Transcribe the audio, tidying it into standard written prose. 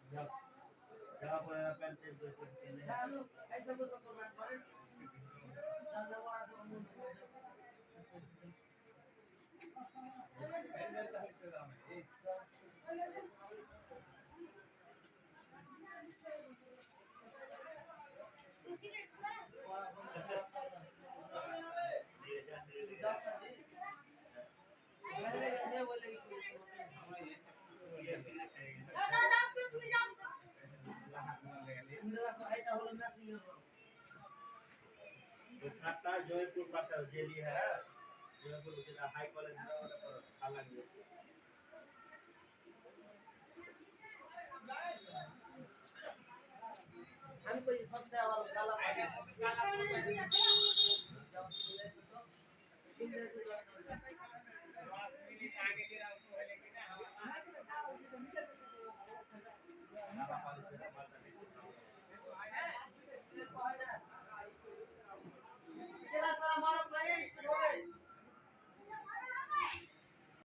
जहाँ पर पेंसिल दो पेंसिल है ऐसा कुछ तो मैं पर दादा वाला तो मुंह খাটটা জয়পুর পাতা জেলি হ্যাঁ জয়পুর যেটা হাই কোয়ালিটি না ওটা ভালো লাগবে हम कोई सबसे और काला पानी